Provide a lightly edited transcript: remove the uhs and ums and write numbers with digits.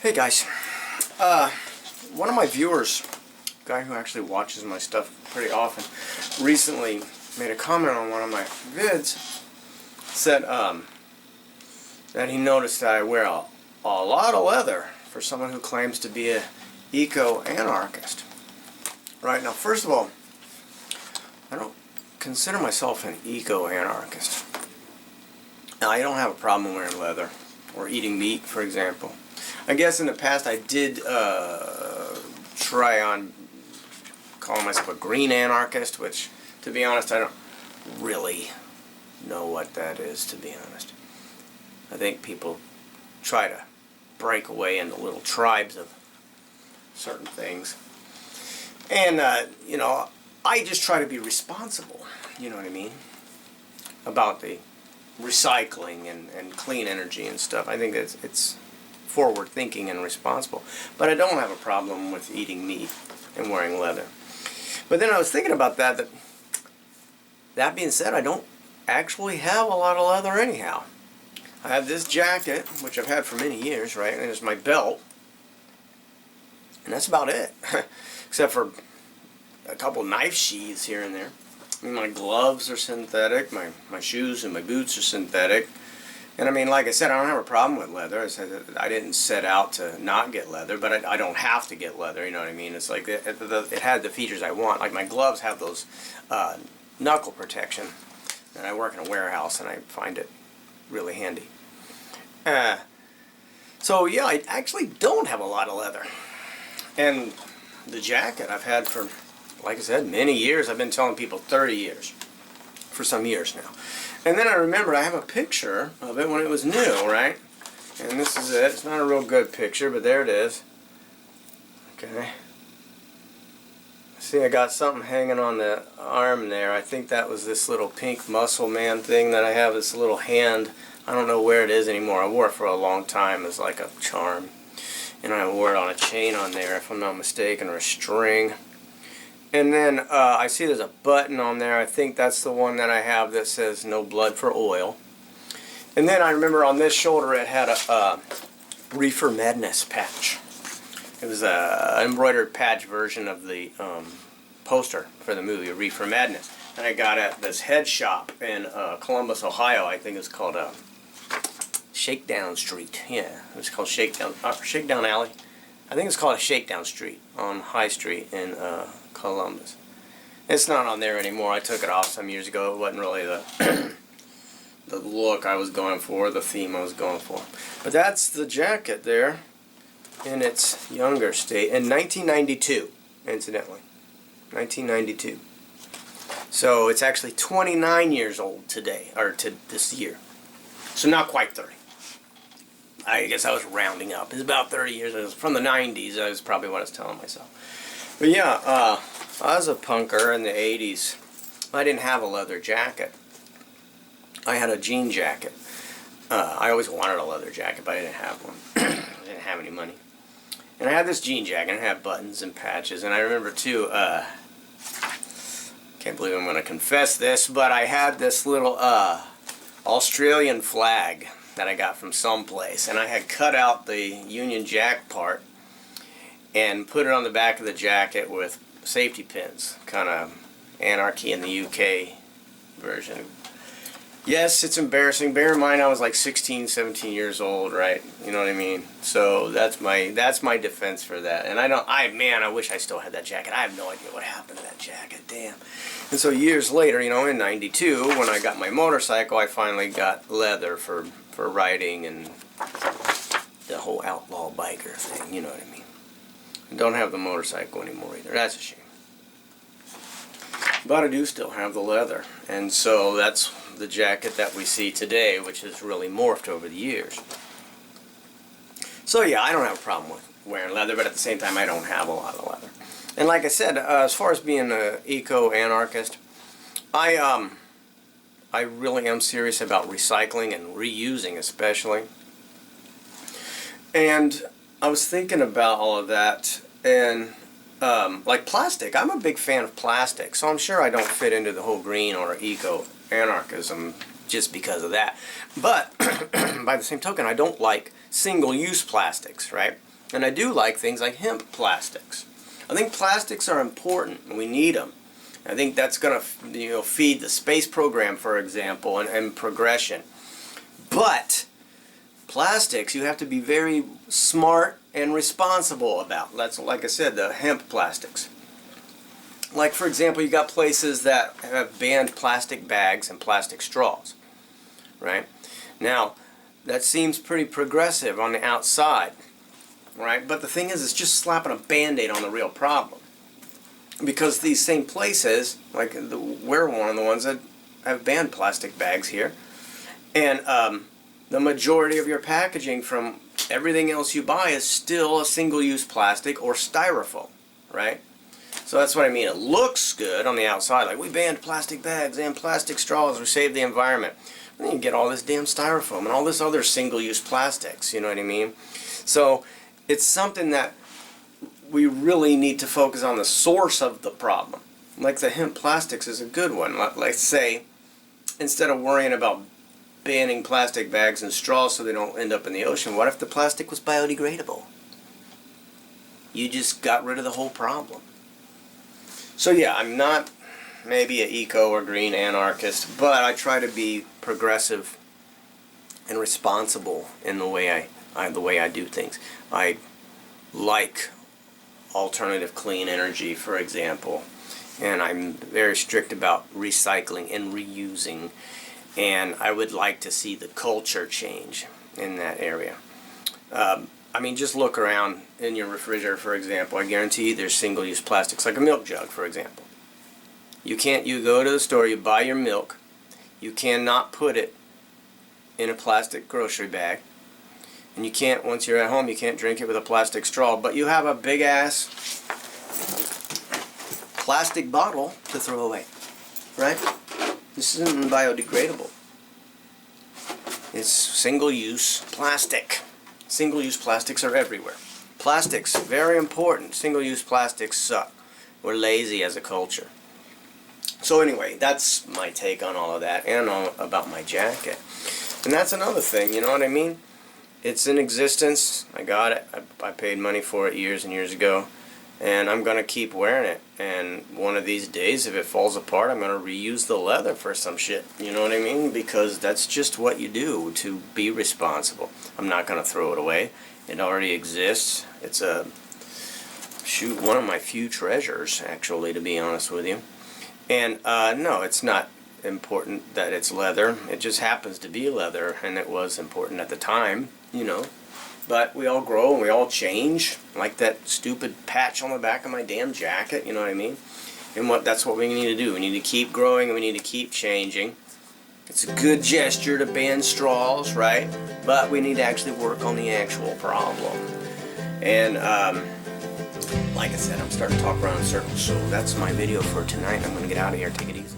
Hey guys, one of my viewers, a guy who actually watches my stuff pretty often, recently made a comment on one of my vids, said that he noticed that I wear a lot of leather for someone who claims to be a eco-anarchist. Right, now first of all, I don't consider myself an eco-anarchist. Now I don't have a problem wearing leather or eating meat, for example. I guess in the past I did try on calling myself a green anarchist, which, to be honest, I don't really know what that is, to be honest. I think people try to break away into little tribes of certain things. And, you know, I just try to be responsible, you know what I mean, about the recycling and clean energy and stuff. I think it's forward thinking and responsible. But I don't have a problem with eating meat and wearing leather. But then I was thinking about that being said, I don't actually have a lot of leather anyhow. I have this jacket, which I've had for many years, right? And there's my belt. And that's about it. Except for a couple knife sheaths here and there. I mean, my gloves are synthetic, my shoes and my boots are synthetic. And I mean, like I said, I don't have a problem with leather. I didn't set out to not get leather, but I don't have to get leather, you know what I mean? It's like it had the features I want. Like my gloves have those knuckle protection. And I work in a warehouse and I find it really handy. So yeah, I actually don't have a lot of leather. And the jacket I've had for, like I said, many years. I've been telling people 30 years. For some years now. And then I remember I have a picture of it when it was new, right? And this is it. It's not a real good picture, but there it is. Okay. See, I got something hanging on the arm there. I think that was this little pink muscle man thing that I have, this little hand. I don't know where it is anymore. I wore it for a long time as like a charm. And I wore it on a chain on there, if I'm not mistaken, or a string. And then I see there's a button on there. I think that's the one that I have that says no blood for oil. And then I remember on this shoulder it had a Reefer Madness patch. It was an embroidered patch version of the poster for the movie Reefer Madness. And I got at this head shop in Columbus, Ohio. I think it's called Shakedown Street. Yeah, it's called Shakedown Alley. I think it's called a Shakedown Street on High Street in Columbus. It's not on there anymore. I took it off some years ago. It wasn't really the the look I was going for, the theme I was going for. But that's the jacket there in its younger state in 1992, incidentally. 1992. So it's actually 29 years old today, or this year. So not quite 30. I guess I was rounding up. It's about 30 years. It was from the 90s. That was probably what I was telling myself. But yeah, I was a punker in the 80s. I didn't have a leather jacket. I had a jean jacket. I always wanted a leather jacket, but I didn't have one. I didn't have any money. And I had this jean jacket, and it had buttons and patches. And I remember too, can't believe I'm going to confess this, but I had this little Australian flag that I got from someplace, and I had cut out the Union Jack part and put it on the back of the jacket with safety pins, kind of anarchy in the UK version. Yes, it's embarrassing. Bear in mind I was like 16, 17 years old, right? You know what I mean? So that's my defense for that. And I wish I still had that jacket. I have no idea what happened to that jacket. Damn. And so years later, you know, in 92, when I got my motorcycle, I finally got leather for riding and the whole outlaw biker thing, you know what I mean? I don't have the motorcycle anymore either. That's a shame. But I do still have the leather. And so that's the jacket that we see today, which has really morphed over the years. So yeah, I don't have a problem with wearing leather, but at the same time I don't have a lot of leather. And like I said, as far as being an eco-anarchist, I really am serious about recycling and reusing especially. And I was thinking about all of that, and like plastic, I'm a big fan of plastic, so I'm sure I don't fit into the whole green or eco-anarchism just because of that. But by the same token, I don't like single-use plastics, right? And I do like things like hemp plastics. I think plastics are important, and we need them. I think that's going to feed the space program, for example, and progression. But plastics, you have to be very smart and responsible about. That's, like I said, the hemp plastics. Like, for example, you got places that have banned plastic bags and plastic straws, right? Now, that seems pretty progressive on the outside, right? But the thing is, it's just slapping a Band-Aid on the real problem. Because these same places, like we're one of the ones that have banned plastic bags here, and the majority of your packaging from everything else you buy is still a single-use plastic or styrofoam, right? So that's what I mean. It looks good on the outside, like we banned plastic bags and plastic straws, we saved the environment. And then you get all this damn styrofoam and all this other single-use plastics, you know what I mean? So it's something that we really need to focus on the source of the problem. Like the hemp plastics is a good one. Let's say, instead of worrying about banning plastic bags and straws so they don't end up in the ocean, what if the plastic was biodegradable? You just got rid of the whole problem. So yeah, I'm not maybe an eco or green anarchist, but I try to be progressive and responsible in the way I do things. I like alternative clean energy, for example, and I'm very strict about recycling and reusing, and I would like to see the culture change in that area. I mean, just look around in your refrigerator, for example. I guarantee you there's single-use plastics, like a milk jug, for example. You go to the store, you buy your milk, you cannot put it in a plastic grocery bag, and you can't, once you're at home, you can't drink it with a plastic straw, but you have a big-ass plastic bottle to throw away, right? This isn't biodegradable. It's single-use plastic. Single-use plastics are everywhere. Plastics, very important. Single-use plastics suck. We're lazy as a culture. So anyway, that's my take on all of that, and about my jacket. And that's another thing, you know what I mean? It's in existence. I got it. I paid money for it years and years ago, and I'm going to keep wearing it. And one of these days, if it falls apart, I'm going to reuse the leather for some shit. You know what I mean? Because that's just what you do to be responsible. I'm not going to throw it away. It already exists. It's one of my few treasures, actually, to be honest with you. And no, it's not important that it's leather. It just happens to be leather, and it was important at the time, you know. But we all grow and we all change, like that stupid patch on the back of my damn jacket, you know what I mean? And that's what we need to do. We need to keep growing and we need to keep changing. It's a good gesture to ban straws, right? But we need to actually work on the actual problem. And like I said, I'm starting to talk around in circles, so that's my video for tonight. I'm going to get out of here. Take it easy.